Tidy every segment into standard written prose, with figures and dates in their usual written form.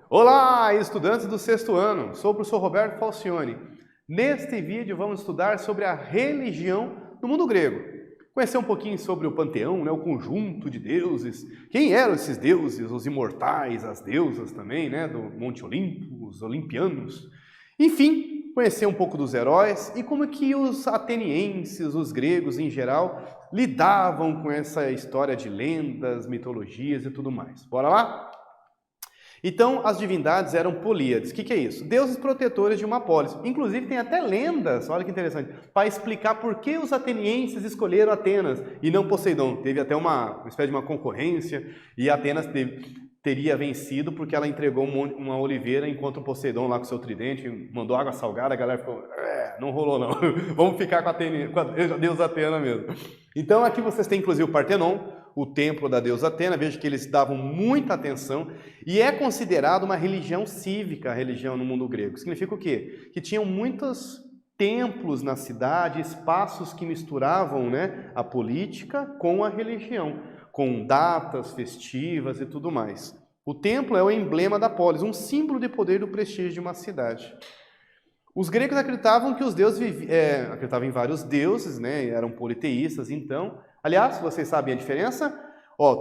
Olá, estudantes do sexto ano! Sou o professor Roberto Falcione. Neste vídeo vamos estudar sobre a religião no mundo grego. Conhecer um pouquinho sobre o panteão, o conjunto de deuses. Quem eram esses deuses, os imortais, as deusas também, do Monte Olimpo, os olimpianos. Enfim, conhecer um pouco dos heróis e como que os atenienses, os gregos em geral, lidavam com essa história de lendas, mitologias e tudo mais. Bora lá? Então, as divindades eram políades. O que é isso? Deuses protetores de uma polis. Inclusive, tem até lendas, olha que interessante, para explicar por que os atenienses escolheram Atenas e não Poseidon. Teve até uma espécie de uma concorrência e Atenas teria vencido porque ela entregou uma oliveira enquanto o Poseidon lá com seu tridente mandou água salgada, a galera ficou, não rolou não, vamos ficar com a deusa Atena mesmo. Então, aqui vocês têm inclusive o Partenon, o templo da deusa Atena, veja que eles davam muita atenção, e é considerado uma religião cívica, a religião no mundo grego. Significa o quê? Que tinham muitos templos na cidade, espaços que misturavam a política com a religião, com datas festivas e tudo mais. O templo é o emblema da polis, um símbolo de poder e do prestígio de uma cidade. Os gregos acreditavam que os deuses acreditavam em vários deuses, eram politeístas, então. Aliás, vocês sabem a diferença?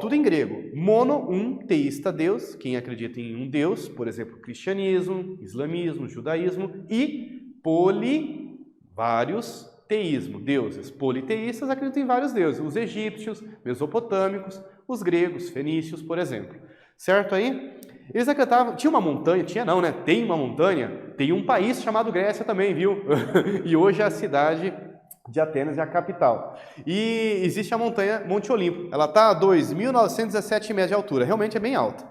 Tudo em grego. Mono, um, teísta, Deus, quem acredita em um Deus, por exemplo, cristianismo, islamismo, judaísmo, e poli, vários, teísmo, deuses. Politeístas acreditam em vários deuses, os egípcios, mesopotâmicos, os gregos, fenícios, por exemplo. Certo aí? Eles acreditavam, tinha uma montanha, tem uma montanha, tem um país chamado Grécia também, viu? E hoje a cidade de Atenas é a capital. E existe a montanha Monte Olimpo. Ela está a 2.917 metros de altura. Realmente é bem alta.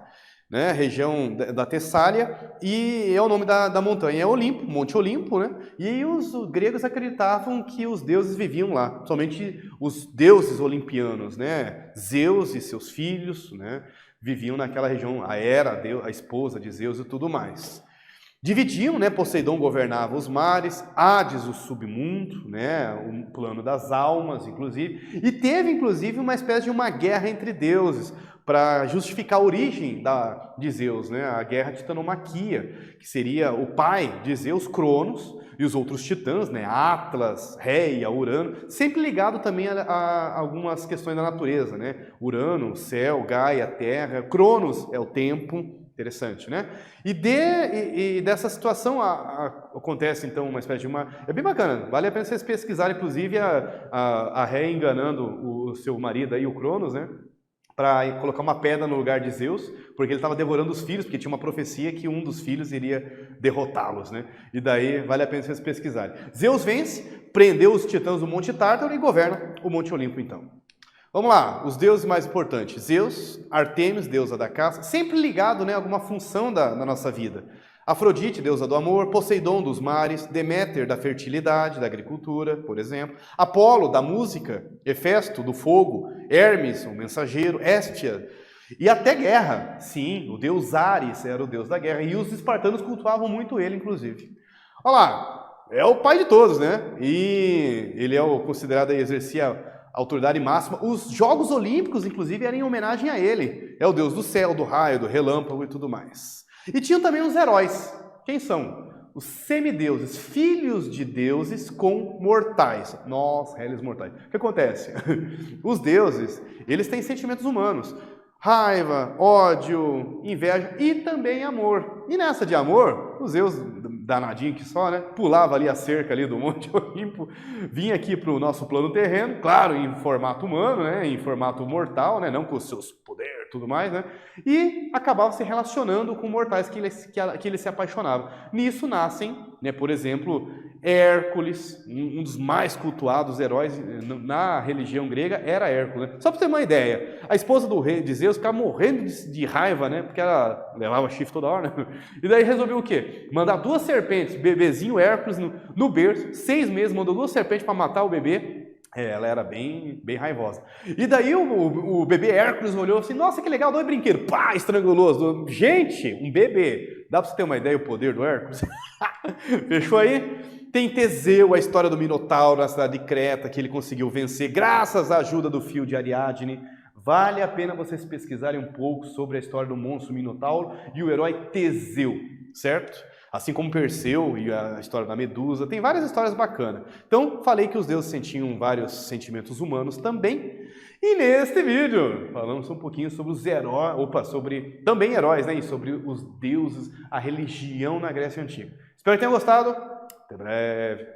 Região da Tessália. E é o nome da montanha. É Olimpo, Monte Olimpo. E os gregos acreditavam que os deuses viviam lá. Somente os deuses olimpianos. Zeus e seus filhos viviam naquela região. A Hera, a esposa de Zeus e tudo mais. Dividiam, Poseidon governava os mares, Hades o submundo, o plano das almas, inclusive. E teve, inclusive, uma espécie de uma guerra entre deuses para justificar a origem de Zeus, a guerra titanomaquia, que seria o pai de Zeus, Cronos, e os outros titãs, Atlas, Reia, Urano, sempre ligado também a algumas questões da natureza, Urano, o céu, Gaia, a terra, Cronos é o tempo. Interessante, E dessa situação acontece, então, uma espécie de uma... É bem bacana, vale a pena vocês pesquisarem, inclusive, a Rhea enganando o seu marido aí, o Cronos, para colocar uma pedra no lugar de Zeus, porque ele estava devorando os filhos, porque tinha uma profecia que um dos filhos iria derrotá-los, E daí vale a pena vocês pesquisarem. Zeus vence, prendeu os titãs do Monte Tártaro e governa o Monte Olimpo, então. Vamos lá, os deuses mais importantes. Zeus, Artemis, deusa da caça, sempre ligado a alguma função da nossa vida. Afrodite, deusa do amor, Poseidon, dos mares, Deméter, da fertilidade, da agricultura, por exemplo. Apolo, da música, Hefesto, do fogo, Hermes, o mensageiro, Héstia, e até guerra. Sim, o deus Ares era o deus da guerra, e os espartanos cultuavam muito ele, inclusive. Olha lá, é o pai de todos, E ele é considerado e exercia autoridade máxima. Os Jogos Olímpicos, inclusive, eram em homenagem a ele. É o deus do céu, do raio, do relâmpago e tudo mais. E tinham também os heróis. Quem são? Os semideuses, filhos de deuses com mortais. Nós, réis mortais. O que acontece? Os deuses, eles têm sentimentos humanos. Raiva, ódio, inveja e também amor. E nessa de amor, os Zeus, danadinho que só, pulava ali a cerca ali do Monte Olimpo, vinha aqui para o nosso plano terreno, claro, em formato humano, em formato mortal, não com os seus poderes e tudo mais, e acabava se relacionando com mortais que ele se apaixonava. Nisso nascem, por exemplo, Hércules, um dos mais cultuados heróis na religião grega era Hércules. Só para você ter uma ideia, a esposa do rei de Zeus ficava morrendo de raiva, porque ela levava chifre toda hora, E daí resolveu o quê? Mandar 2 serpentes, bebezinho Hércules no berço, 6 meses, mandou 2 serpentes para matar o bebê. Ela era bem raivosa. E daí o bebê Hércules olhou assim, nossa, que legal, 2 brinquedos. Pá, estrangulou as 2. Gente, um bebê. Dá para você ter uma ideia o poder do Hércules? Fechou aí? Tem Teseu, a história do Minotauro na cidade de Creta, que ele conseguiu vencer graças à ajuda do fio de Ariadne. Vale a pena vocês pesquisarem um pouco sobre a história do monstro Minotauro e o herói Teseu, certo? Assim como Perseu e a história da Medusa, tem várias histórias bacanas. Então, falei que os deuses sentiam vários sentimentos humanos também. E neste vídeo, falamos um pouquinho sobre os heróis, sobre também heróis, né? E sobre os deuses, a religião na Grécia Antiga. Espero que tenham gostado. Até breve.